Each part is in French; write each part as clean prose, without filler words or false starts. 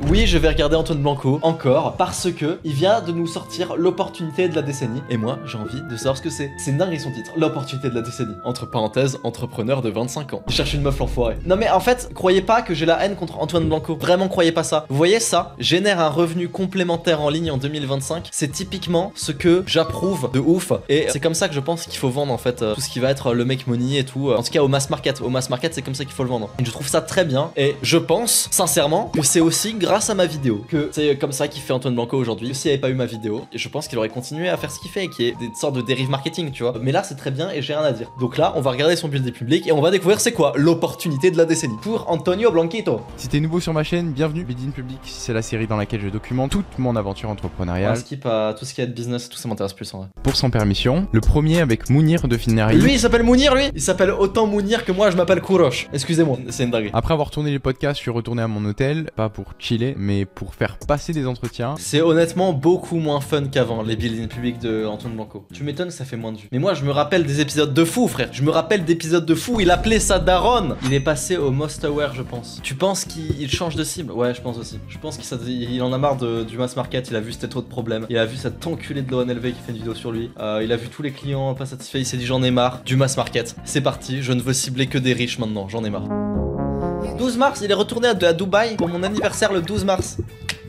Oui, je vais regarder Antoine Blanco encore parce que il vient de nous sortir l'opportunité de la décennie. Et moi, j'ai envie de savoir ce que c'est. C'est dingue son titre, l'opportunité de la décennie. Entre parenthèses, entrepreneur de 25 ans. Il cherche une meuf l'enfoiré. Non mais en fait, croyez pas que j'ai la haine contre Antoine Blanco. Vraiment, croyez pas ça. Vous voyez ça? Génère un revenu complémentaire en ligne en 2025. C'est typiquement ce que j'approuve de ouf. Et c'est comme ça que je pense qu'il faut vendre en fait tout ce qui va être le make money et tout. En tout cas au mass market. Au mass market, c'est comme ça qu'il faut le vendre. Et je trouve ça très bien. Et je pense sincèrement que c'est aussi grâce à ma vidéo que c'est comme ça qu'il fait Antoine Blanco aujourd'hui. S'il n'y avait pas eu ma vidéo, et je pense qu'il aurait continué à faire ce qu'il fait, qui est des sortes de dérives marketing, tu vois. Mais là, c'est très bien et j'ai rien à dire. Donc là, on va regarder son build public et on va découvrir c'est quoi l'opportunité de la décennie pour Antonio Blanquito. Si t'es nouveau sur ma chaîne, bienvenue. Build Public, c'est la série dans laquelle je documente toute mon aventure entrepreneuriale. On skip à tout ce qui est business, tout ça m'intéresse plus en vrai. Pour sans permission, le premier avec Mounir de Finari. Lui, il s'appelle Mounir, lui. Il s'appelle autant Mounir que moi, je m'appelle Kourosh. Excusez-moi, c'est une dinguerie. Après avoir tourné les podcasts, je suis retourné à mon hôtel, pas pour chiller, mais pour faire passer des entretiens. C'est honnêtement beaucoup moins fun qu'avant, les build public de Antoine Blanco. Tu m'étonnes, ça fait moins de vues. Mais moi, je me rappelle des épisodes de fou, frère. Je me rappelle d'épisodes de fou. Il appelait ça Daron. Il est passé au Most Aware, je pense. Tu penses qu'il change de cible? Ouais, je pense aussi. Je pense qu'il en a marre du mass market. Il a vu c'était trop de problèmes. Il a vu cet enculé de l'ONLV qui fait une vidéo sur lui. Il a vu tous les clients pas satisfaits. Il s'est dit j'en ai marre du mass market. C'est parti. Je ne veux cibler que des riches maintenant. J'en ai marre. 12 mars, il est retourné à Dubaï pour mon anniversaire le 12 mars.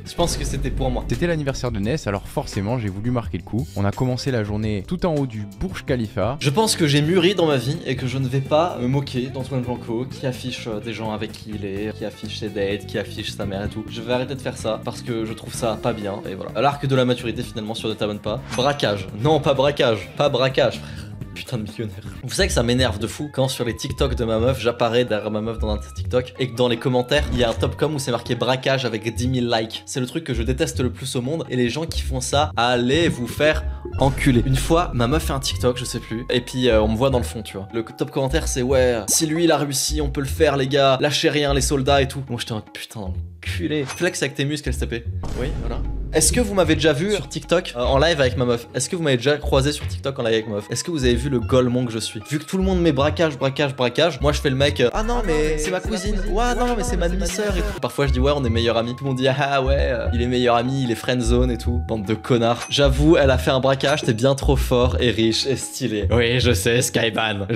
Je pense que c'était pour moi. C'était l'anniversaire de Ness, alors forcément j'ai voulu marquer le coup. On a commencé la journée tout en haut du Burj Khalifa. Je pense que j'ai mûri dans ma vie et que je ne vais pas me moquer d'Antoine Blanco qui affiche des gens avec qui il est, qui affiche ses dates, qui affiche sa mère et tout. Je vais arrêter de faire ça parce que je trouve ça pas bien et voilà. L'arc de la maturité finalement sur Ne t'abonne pas. Braquage. Non, pas braquage. Pas braquage, frère. Putain de millionnaire. Vous savez que ça m'énerve de fou quand sur les TikTok de ma meuf, j'apparais derrière ma meuf dans un TikTok et que dans les commentaires, il y a un top com où c'est marqué braquage avec 10 000 likes. C'est le truc que je déteste le plus au monde et les gens qui font ça, allez vous faire enculer. Une fois, ma meuf fait un TikTok, je sais plus, et puis on me voit dans le fond, tu vois. Le top commentaire c'est ouais, si lui il a réussi, on peut le faire les gars, lâchez rien les soldats et tout. Moi j'étais un putain d'enculé. Flex avec tes muscles STP. Oui, voilà. Est-ce que vous m'avez déjà vu sur TikTok en live avec ma meuf? Est-ce que vous m'avez déjà croisé sur TikTok en live avec ma meuf? Est-ce que vous avez vu le golemon que je suis? Vu que tout le monde met braquage, moi je fais le mec ah non mais c'est ma cousine, ouais non mais c'est ma demi-sœur et tout. Parfois je dis ouais on est meilleurs amis. Tout le monde dit ah ouais il est meilleur ami, il est friendzone et tout. Bande de connards. J'avoue elle a fait un braquage, t'es bien trop fort et riche et stylé. Oui je sais Skyban,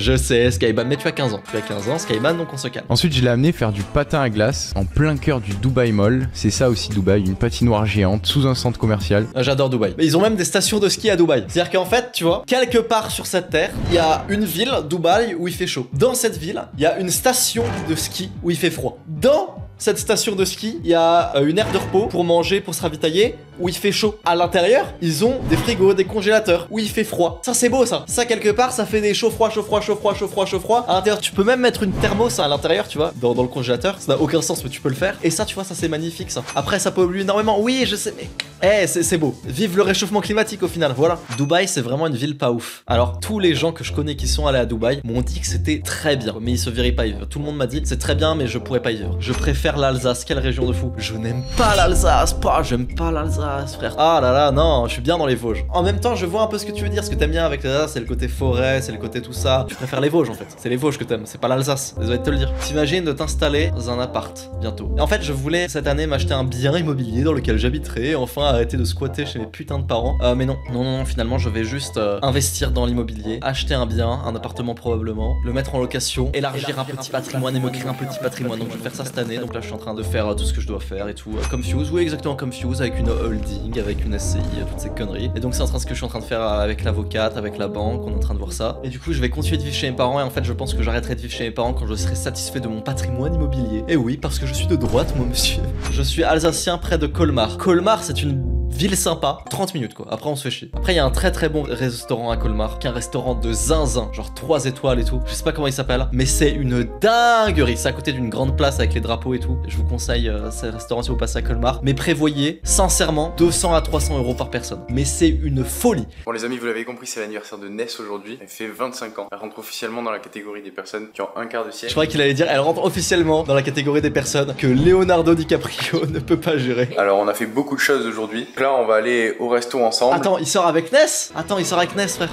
mais tu as 15 ans. Tu as 15 ans Skyban donc on se calme. Ensuite je l'ai amené faire du patin à glace en plein cœur du Dubai Mall. C'est ça aussi Dubaï, une patinoire géante sous un centre commercial. J'adore Dubaï. Mais ils ont même des stations de ski à Dubaï. C'est-à-dire qu'en fait, tu vois, quelque part sur cette terre, il y a une ville, Dubaï, où il fait chaud. Dans cette ville, il y a une station de ski où il fait froid. Dans cette station de ski, il y a une aire de repos pour manger, pour se ravitailler, où il fait chaud. À l'intérieur, ils ont des frigos, des congélateurs, où il fait froid. Ça, c'est beau, ça. Ça, quelque part, ça fait des chaud-froid, chaud-froid, chaud-froid, chaud-froid, chaud-froid. À l'intérieur, tu peux même mettre une thermos à l'intérieur, tu vois, dans le congélateur. Ça n'a aucun sens, mais tu peux le faire. Et ça, tu vois, ça, c'est magnifique, ça. Après, ça pollue énormément. Oui, je sais, mais... c'est beau. Vive le réchauffement climatique, au final. Voilà. Dubaï, c'est vraiment une ville pas ouf. Alors, tous les gens que je connais qui sont allés à Dubaï m'ont dit que c'était très bien. Mais ils se verraient pas y vivre. Tout le monde m'a dit, c'est très bien, mais je pourrais pas y vivre. Je préfère l'Alsace. Quelle région de fou. Je n'aime pas l'Alsace. J'aime pas l'Alsace, frère. Ah là là, non, je suis bien dans les Vosges. En même temps, je vois un peu ce que tu veux dire. Ce que t'aimes bien avec l'Alsace, c'est le côté forêt, c'est le côté tout ça. Tu préfères les Vosges, en fait. C'est les Vosges que t'aimes, c'est pas l'Alsace. Désolé de te le dire. T'imagines de t'installer dans un appart bientôt. Et en fait, je voulais cette année m'acheter un bien immobilier dans lequel j'habiterai et enfin arrêter de squatter chez mes putains de parents. Mais non, finalement, je vais juste investir dans l'immobilier, acheter un bien, un appartement probablement, le mettre en location, élargir un petit patrimoine et me créer un petit patrimoine. Donc je vais faire ça cette année. Donc là, je suis en train de faire tout ce que je dois faire et tout. Comme Fuse, oui, exactement comme Fuse, avec une holding, avec une SCI, toutes ces conneries. Et donc, c'est ce que je suis en train de faire avec l'avocate, avec la banque. On est en train de voir ça. Et du coup, je vais continuer de vivre chez mes parents. Et en fait, je pense que j'arrêterai de vivre chez mes parents quand je serai satisfait de mon patrimoine immobilier. Et oui, parce que je suis de droite, moi, monsieur. Je suis alsacien près de Colmar. Colmar, c'est une ville sympa, 30 minutes quoi, après on se fait chier. Après il y a un très bon restaurant à Colmar, qui est un restaurant de zinzin, genre 3 étoiles et tout, je sais pas comment il s'appelle, mais c'est une dinguerie, c'est à côté d'une grande place avec les drapeaux et tout, je vous conseille ce restaurant si vous passez à Colmar, mais prévoyez sincèrement 200 à 300 euros par personne, mais c'est une folie. Bon les amis, vous l'avez compris, c'est l'anniversaire de Ness aujourd'hui, elle fait 25 ans, elle rentre officiellement dans la catégorie des personnes qui ont un quart de siècle. Je croyais qu'il allait dire, elle rentre officiellement dans la catégorie des personnes que Leonardo DiCaprio ne peut pas gérer. Alors on a fait beaucoup de choses aujourd'hui, là on va aller au resto ensemble. Attends, il sort avec Ness? Attends, il sort avec Ness frère.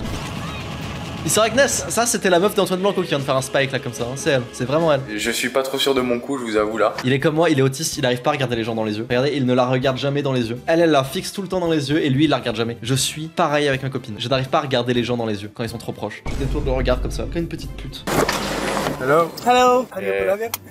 C'est vrai que Ness, ça c'était la meuf d'Antoine Blanco qui vient de faire un spike là comme ça, hein. C'est elle, c'est vraiment elle. Je suis pas trop sûr de mon coup, je vous avoue là. Il est comme moi, il est autiste, il arrive pas à regarder les gens dans les yeux. Regardez, il ne la regarde jamais dans les yeux. Elle la fixe tout le temps dans les yeux et lui il la regarde jamais. Je suis pareil avec ma copine. Je n'arrive pas à regarder les gens dans les yeux quand ils sont trop proches. Je détourne le regard comme ça, comme une petite pute. Hello. Hello.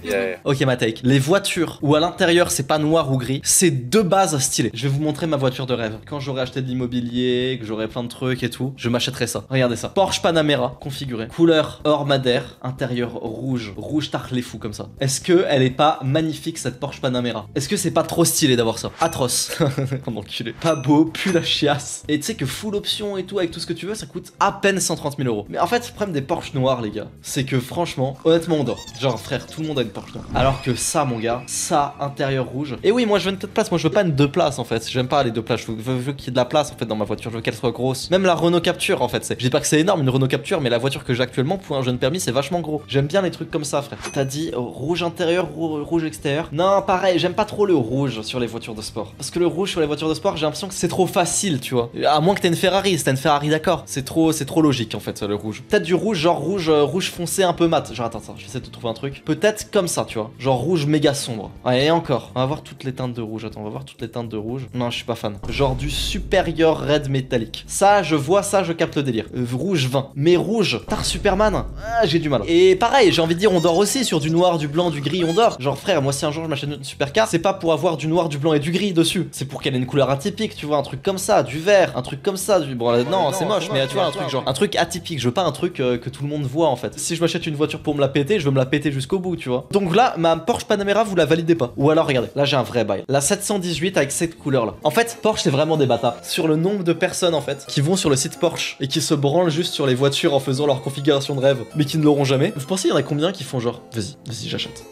Yeah. Ok ma take. Les voitures où à l'intérieur c'est pas noir ou gris, c'est de base stylé. Je vais vous montrer ma voiture de rêve. Quand j'aurai acheté de l'immobilier, que j'aurai plein de trucs et tout, je m'achèterai ça. Regardez ça. Porsche Panamera configuré. Couleur or madère, intérieur rouge, rouge tartelé fou comme ça. Est-ce que elle est pas magnifique cette Porsche Panamera? Est-ce que c'est pas trop stylé d'avoir ça? Atroce. Comme enculé. Pas beau, pue la chiasse. Et tu sais que full option et tout avec tout ce que tu veux, ça coûte à peine 130 000 euros. Mais en fait, le problème des Porsche noirs les gars, c'est que franchement, honnêtement on dort. Genre frère, tout le monde a une Porsche noire. Alors que ça mon gars, ça intérieur rouge. Et oui, moi je veux une 4 places, moi je veux pas une 2 places en fait. J'aime pas les 2 places, je veux qu'il y ait de la place en fait dans ma voiture, je veux qu'elle soit grosse. Même la Renault Capture en fait, je dis pas que c'est énorme une Renault Capture, mais la voiture que j'ai actuellement pour un jeune permis c'est vachement gros. J'aime bien les trucs comme ça frère. T'as dit rouge intérieur, rouge extérieur. Non pareil, j'aime pas trop le rouge sur les voitures de sport. Parce que le rouge sur les voitures de sport, j'ai l'impression que c'est trop facile, tu vois. À moins que t'aies une Ferrari, si t'as une Ferrari d'accord. C'est trop logique en fait le rouge. Peut-être du rouge, genre rouge foncé un peu mat. Genre attends, j'essaie de trouver un truc. Peut-être comme ça, tu vois. Genre rouge méga sombre. Ouais, et encore. On va voir toutes les teintes de rouge. Attends, on va voir toutes les teintes de rouge. Non, je suis pas fan. Genre du supérieur red métallique. Ça, je vois ça, je capte le délire. Rouge 20. Mais rouge, Tar Superman, j'ai du mal. Et pareil, j'ai envie de dire, on dort aussi sur du noir, du blanc, du gris, on dort. Genre frère, moi si un jour je m'achète une supercar, c'est pas pour avoir du noir, du blanc et du gris dessus. C'est pour qu'elle ait une couleur atypique, tu vois, un truc comme ça, du vert, un truc comme ça. Bon, là, non, c'est moche, mais tu vois, un truc genre, un truc atypique. Je veux pas un truc que tout le monde voit en fait. Si je m'achète une voiture pour me la péter, je veux me la péter jusqu'au bout, tu vois. Donc là, ma Porsche Panamera, vous la validez pas. Ou alors, regardez, là j'ai un vrai bail. La 718 avec cette couleur là. En fait, Porsche c'est vraiment des bâtards. Sur le nombre de personnes en fait qui vont sur le site Porsche et qui se branlent juste sur les voitures en faisant leur configuration de rêve, mais qui ne l'auront jamais. Vous pensez il y en a combien qui font genre, vas-y, j'achète.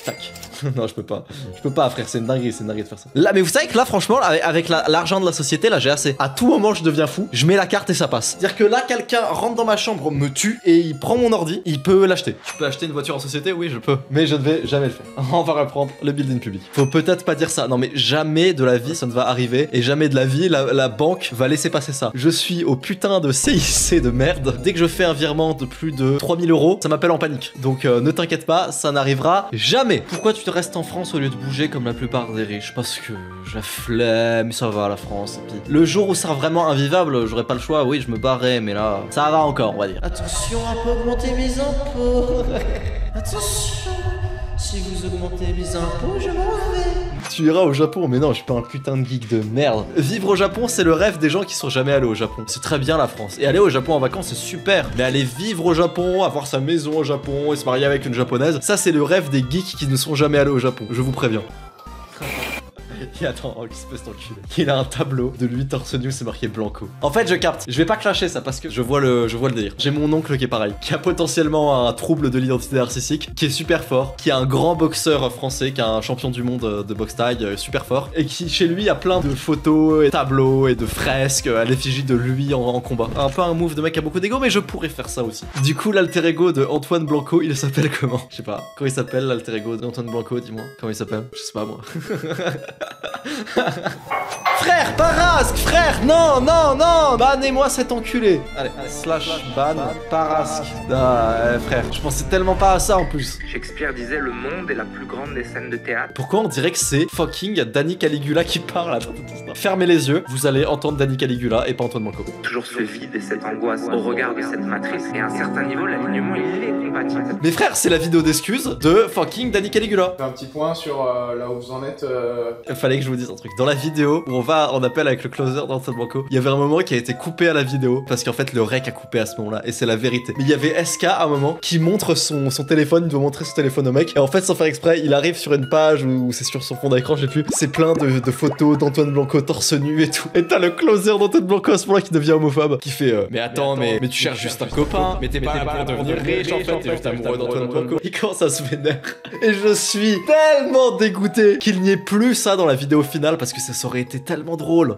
Tac. Non, je peux pas, frère, c'est une dinguerie de faire ça. Là, mais vous savez que là, franchement, avec l'argent de la société, là, j'ai assez. À tout moment, je deviens fou, je mets la carte et ça passe. C'est-à-dire que là, quelqu'un rentre dans ma chambre, me tue et il prend mon ordi, il peut l'acheter. Je peux acheter une voiture en société? Oui, je peux. Mais je ne vais jamais le faire. On va reprendre le building public. Faut peut-être pas dire ça. Non, mais jamais de la vie, ça ne va arriver. Et jamais de la vie, la banque va laisser passer ça. Je suis au putain de CIC de merde. Dès que je fais un virement de plus de 3000 euros, ça m'appelle en panique. Donc, ne t'inquiète pas, ça n'arrivera jamais. Pourquoi tu te restes en France au lieu de bouger comme la plupart des riches? Parce que j'ai la flemme, ça va la France. Et puis le jour où ça sera vraiment invivable, j'aurai pas le choix, oui je me barrerai, mais là ça va encore on va dire. Attention à pas augmenter mes impôts. Attention, si vous augmentez mes impôts, je m'en vais. Tu iras au Japon, mais non, je suis pas un putain de geek de merde. Vivre au Japon, c'est le rêve des gens qui sont jamais allés au Japon. C'est très bien la France. Et aller au Japon en vacances, c'est super. Mais aller vivre au Japon, avoir sa maison au Japon et se marier avec une japonaise, ça c'est le rêve des geeks qui ne sont jamais allés au Japon. Je vous préviens. Et attends, oh, qu'est-ce que c'est enculé. Il a un tableau de lui torse nu, c'est marqué Blanco. En fait, je capte. Je vais pas clasher ça parce que je vois le délire. J'ai mon oncle qui est pareil, qui a potentiellement un trouble de l'identité narcissique, qui est super fort, qui est un grand boxeur français, qui est un champion du monde de boxe taille, super fort, et qui chez lui a plein de photos et tableaux et de fresques à l'effigie de lui en combat. Un peu un move de mec qui a beaucoup d'ego, mais je pourrais faire ça aussi. Du coup, l'alter ego de Antoine Blanco, il s'appelle comment? Je sais pas. Comment il s'appelle l'alter ego d'Antoine Blanco, dis-moi. Comment il s'appelle? Je sais pas moi. Frère, Parasque, frère, non, bannez-moi cet enculé. Allez, slash ban, Parasque. Ah, frère, je pensais tellement pas à ça en plus. Shakespeare disait le monde est la plus grande des scènes de théâtre. Pourquoi on dirait que c'est fucking Danny Caligula qui parle à Fermez les yeux, vous allez entendre Danny Caligula et pas Antoine Blanco. Toujours ce vide et cette angoisse au regard de cette matrice. Et à un certain niveau, l'alignement il est compatible. Mais frère, c'est la vidéo d'excuses de fucking Danny Caligula. Un petit point sur là où vous en êtes. Il fallait que je vous dise un truc. Dans la vidéo où on va en appel avec le closer d'Antoine Blanco, il y avait un moment qui a été coupé à la vidéo parce qu'en fait le rec a coupé à ce moment-là et c'est la vérité. Mais il y avait SK à un moment qui montre son téléphone, il doit montrer son téléphone au mec et en fait sans faire exprès, il arrive sur une page où c'est sur son fond d'écran, je sais plus, c'est plein de photos d'Antoine Blanco torse nu et tout. Et t'as le closer d'Antoine Blanco à ce moment-là qui devient homophobe, qui fait mais attends, mais tu cherches juste un copain, mais t'es pas là pour devenir riche en fait, t'es juste amoureux d'Antoine Blanco. Il commence à se vénère et je suis tellement dégoûté qu'il n'y ait plus ça dans la vidéo finale parce que ça aurait été tellement drôle.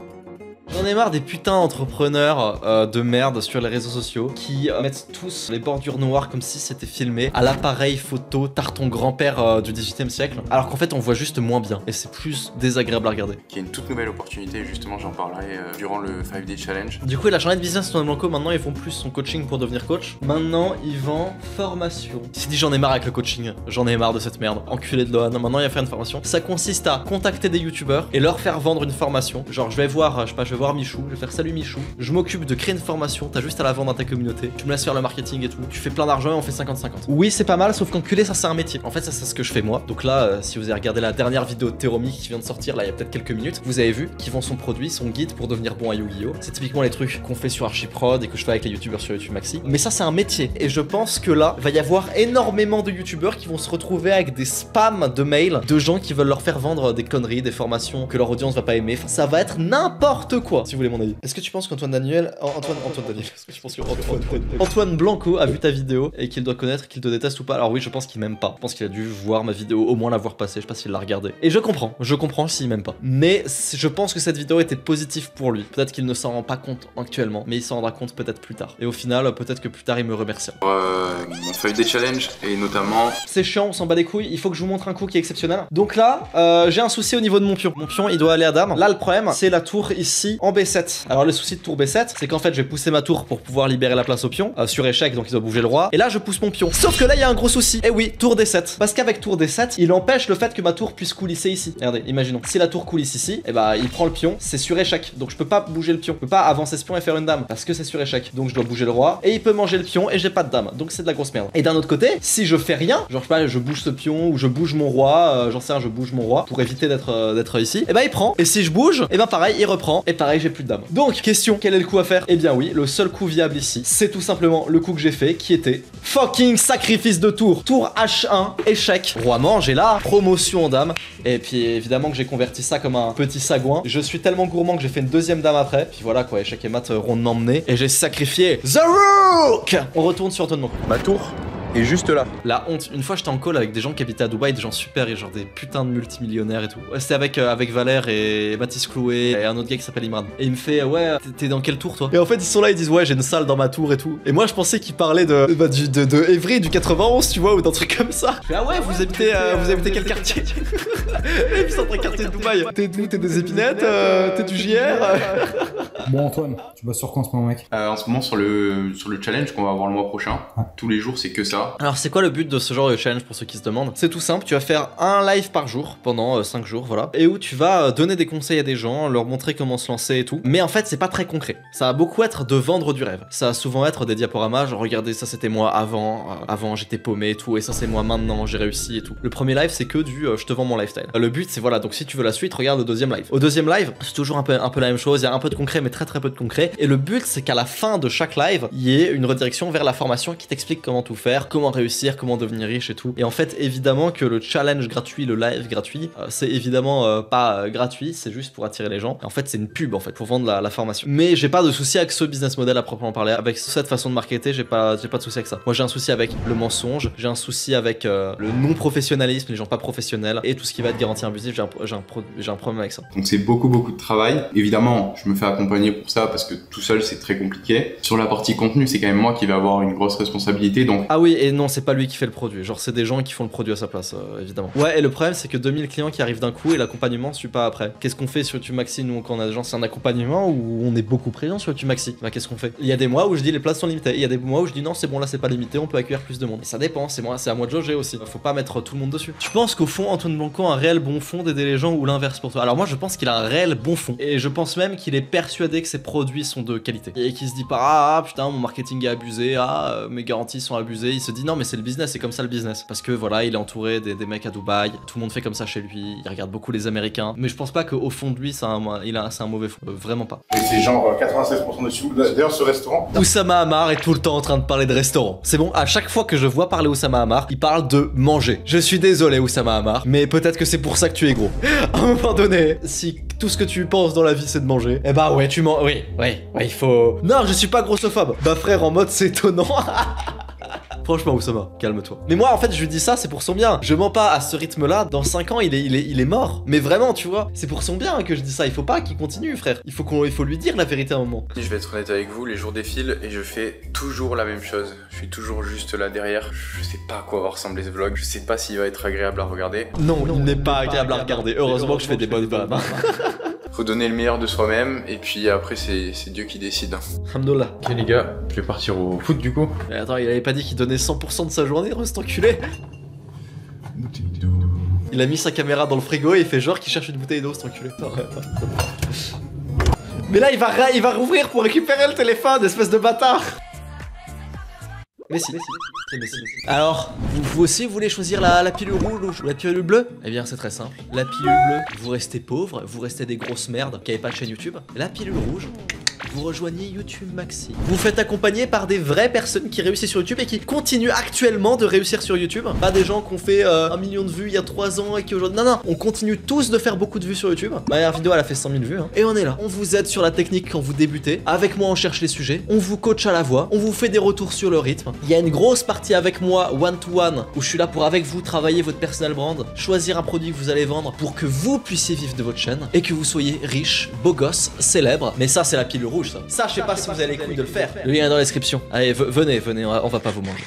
J'en ai marre des putains d'entrepreneurs de merde sur les réseaux sociaux qui mettent tous les bordures noires comme si c'était filmé à l'appareil photo tard ton grand-père du 18e siècle, alors qu'en fait on voit juste moins bien et c'est plus désagréable à regarder. Qui est une toute nouvelle opportunité, justement j'en parlerai durant le 5D Challenge. Du coup il a changé de business Antoine Blanco, maintenant ils font plus son coaching pour devenir coach. Maintenant il vend formation. Il s'est dit j'en ai marre avec le coaching, j'en ai marre de cette merde, enculé de Lohan, maintenant il va faire une formation. Ça consiste à contacter des youtubeurs et leur faire vendre une formation. Genre je vais voir, je sais pas, je vais voir Michou, je vais faire salut Michou, je m'occupe de créer une formation, t'as juste à la vendre à ta communauté, tu me laisses faire le marketing et tout, tu fais plein d'argent et on fait 50-50. Oui c'est pas mal, sauf qu'enculé ça c'est un métier. En fait ça c'est ce que je fais moi. Donc là si vous avez regardé la dernière vidéo de Teromi qui vient de sortir là il y a peut-être quelques minutes, vous avez vu qu'ils vendent son produit, son guide pour devenir bon à Yu-Gi-Oh! C'est typiquement les trucs qu'on fait sur Archiprod et que je fais avec les youtubeurs sur YouTube Maxi. Mais ça c'est un métier et je pense que là il va y avoir énormément de youtubeurs qui vont se retrouver avec des spams de mails de gens qui veulent leur faire vendre des conneries, des formations que leur audience va pas aimer. Enfin, ça va être n'importe quoi si vous voulez mon avis. Est-ce que tu penses qu'Antoine Daniel, est-ce que tu penses que Antoine Blanco a vu ta vidéo et qu'il doit connaître qu'il te déteste ou pas? Alors oui je pense qu'il m'aime pas. Je pense qu'il a dû voir ma vidéo, au moins la voir passer, je sais pas s'il l'a regardé. Et je comprends s'il m'aime pas. Mais je pense que cette vidéo était positive pour lui. Peut-être qu'il ne s'en rend pas compte actuellement, mais il s'en rendra compte peut-être plus tard. Et au final, peut-être que plus tard il me remerciera. Mon feuille des challenges et notamment... C'est chiant, on s'en bat les couilles, il faut que je vous montre un coup qui est exceptionnel. Donc là, j'ai un souci au niveau de mon pion. Mon pion, il doit aller à dame. Là, le problème, c'est la tour ici en B7. Alors le souci de tour B7, c'est qu'en fait, je vais pousser ma tour pour pouvoir libérer la place au pion. Sur échec, donc il doit bouger le roi. Et là, je pousse mon pion. Sauf que là, il y a un gros souci. Eh oui, tour D7. Parce qu'avec tour D7, il empêche le fait que ma tour puisse coulisser ici. Regardez, imaginons. Si la tour coulisse ici, et bah, il prend le pion, c'est sur échec. Donc je peux pas bouger le pion. Je peux pas avancer ce pion et faire une dame. Parce que c'est sur échec. Donc je dois bouger le roi. Et il peut manger le pion et j'ai pas de dame. Donc c'est de la grosse merde. Et d'un autre côté, si je fais rien, genre je sais pas, je bouge ce pion ou je bouge mon roi, j'en sais rien, je bouge mon roi pour éviter d'être ici, et bah il prend. Et si je bouge, et bah pareil, il reprend. Et pareil, j'ai plus de dame. Donc, question, quel est le coup à faire? Eh bien oui, le seul coup viable ici, c'est tout simplement le coup que j'ai fait, qui était fucking sacrifice de tour. Tour H1, échec. Roi mange, et là, promotion en dame. Et puis évidemment que j'ai converti ça comme un petit sagouin. Je suis tellement gourmand que j'ai fait une deuxième dame après. Puis voilà quoi, échec et mat rondement mené. Et j'ai sacrifié The Rook. On retourne sur Antoine Blanco. Ma tour est juste là. La honte. Une fois j'étais en call avec des gens qui habitaient à Dubaï, des gens super et genre des putains de multimillionnaires et tout. Ouais, c'était avec Valère et Mathis Clouet et un autre gars qui s'appelle Imran. Et il me fait ouais, t'es dans quelle tour toi? Et en fait ils sont là, ils disent ouais j'ai une salle dans ma tour et tout. Et moi je pensais qu'ils parlaient de Evry du 91 tu vois, ou d'un truc comme ça. Je fais ah ouais vous habitez quel quartier? Et puis c'est un quartier de Dubaï. T'es d'où? T'es des Épinettes? T'es du JR? Bon Antoine, tu bosses sur quoi en ce moment mec? En ce moment sur le challenge qu'on va avoir le mois prochain, tous les jours c'est que ça. Alors c'est quoi le but de ce genre de challenge pour ceux qui se demandent? C'est tout simple, tu vas faire un live par jour pendant 5 jours, voilà, et où tu vas donner des conseils à des gens, leur montrer comment se lancer et tout. Mais en fait c'est pas très concret, ça va beaucoup être de vendre du rêve. Ça va souvent être des diaporamas, genre regardez ça c'était moi avant j'étais paumé et tout, et ça c'est moi maintenant, j'ai réussi et tout. Le premier live c'est que du je te vends mon lifestyle. Le but c'est voilà, donc si tu veux la suite, regarde le deuxième live. Au deuxième live, c'est toujours un peu la même chose, il y a un peu de concret mais très peu de concret. Et le but c'est qu'à la fin de chaque live, il y ait une redirection vers la formation qui t'explique comment tout faire, comment réussir, comment devenir riche et tout. Et en fait évidemment que le challenge gratuit, le live gratuit, c'est évidemment pas gratuit, c'est juste pour attirer les gens. Et en fait c'est une pub en fait pour vendre la formation. Mais j'ai pas de souci avec ce business model à proprement parler, avec cette façon de marketer, j'ai pas de souci avec ça. Moi j'ai un souci avec le mensonge, j'ai un souci avec le non professionnalisme, les gens pas professionnels et tout ce qui va être garantie abusif, j'ai un problème avec ça. Donc c'est beaucoup de travail. Évidemment je me fais accompagner pour ça parce que tout seul c'est très compliqué. Sur la partie contenu c'est quand même moi qui vais avoir une grosse responsabilité donc... Ah oui et non c'est pas lui qui fait le produit, genre c'est des gens qui font le produit à sa place évidemment. Ouais et le problème c'est que 2000 clients qui arrivent d'un coup et l'accompagnement suit pas après. Qu'est-ce qu'on fait sur YouTube Maxi nous quand on a des gens? C'est un accompagnement ou on est beaucoup présent sur YouTube Maxi? Bah qu'est-ce qu'on fait? Il y a des mois où je dis les places sont limitées, il y a des mois où je dis non c'est bon là c'est pas limité, on peut accueillir plus de monde. Et ça dépend, c'est à moi de jauger aussi. Faut pas mettre tout le monde dessus. Tu penses qu'au fond Antoine Blanco a un réel bon fond d'aider les gens ou l'inverse pour toi? Alors moi je pense qu'il a un réel bon fond et je pense même qu'il est persuadé que ses produits sont de qualité et qu'il se dit pas ah putain mon marketing est abusé, mes garanties sont abusées. Il se dit non mais c'est le business, c'est comme ça le business parce que voilà il est entouré des mecs à Dubaï, tout le monde fait comme ça chez lui, il regarde beaucoup les Américains, mais je pense pas qu'au fond de lui c'est un mauvais fond, vraiment pas. Et c'est genre 96% de chiffre. D'ailleurs ce restaurant Oussama Hamar est tout le temps en train de parler de restaurant. C'est bon, à chaque fois que je vois parler Oussama Hamar, il parle de manger. Je suis désolé Oussama Hamar, mais peut-être que c'est pour ça que tu es gros. À un moment donné, si tout ce que tu penses dans la vie c'est de manger, eh bah ouais tu manges, oui, il faut... Non je suis pas grossophobe. Bah frère en mode c'est étonnant. Franchement, Oussama, calme-toi. Mais moi, en fait, je lui dis ça, c'est pour son bien. Je mens pas à ce rythme-là. Dans 5 ans, il est mort. Mais vraiment, tu vois, c'est pour son bien que je dis ça. Il faut pas qu'il continue, frère. Il faut lui dire la vérité à un moment. Si je vais être honnête avec vous, les jours défilent et je fais toujours la même chose. Je suis toujours juste là derrière. Je sais pas à quoi va ressembler ce vlog. Je sais pas s'il va être agréable à regarder. Non, il n'est pas agréable à regarder. Heureusement que je fais des bonnes vannes. Faut donner le meilleur de soi-même et puis après c'est Dieu qui décide. Alhamdoulilah. Ok les gars, je vais partir au foot du coup. Mais attends, il avait pas dit qu'il donnait 100% de sa journée, cet enculé. Il a mis sa caméra dans le frigo et il fait genre qu'il cherche une bouteille d'eau, cet enculé. Mais là, il va rouvrir pour récupérer le téléphone, espèce de bâtard. Mais si. Alors, vous aussi, vous voulez choisir la pilule rouge ou la pilule bleue? Eh bien, c'est très simple. La pilule bleue, vous restez pauvre, vous restez des grosses merdes qui n'avaient pas de chaîne YouTube. La pilule rouge, vous rejoignez YouTube Maxi. Vous faites accompagner par des vraies personnes qui réussissent sur YouTube et qui continuent actuellement de réussir sur YouTube. Pas des gens qui ont fait 1 million de vues il y a 3 ans et qui aujourd'hui... Non, on continue tous de faire beaucoup de vues sur YouTube. Ma dernière vidéo, elle a fait 100 000 vues. Hein. Et on est là. On vous aide sur la technique quand vous débutez. Avec moi, on cherche les sujets. On vous coach à la voix. On vous fait des retours sur le rythme. Il y a une grosse partie avec moi, one-to-one, où je suis là pour avec vous travailler votre personal brand, choisir un produit que vous allez vendre pour que vous puissiez vivre de votre chaîne et que vous soyez riche, beau gosse, célèbre. Mais ça, c'est la pilule rouge, ça. Ça, je sais pas si vous avez les couilles de le faire. Le lien est dans la description. Allez, venez, on va pas vous manger.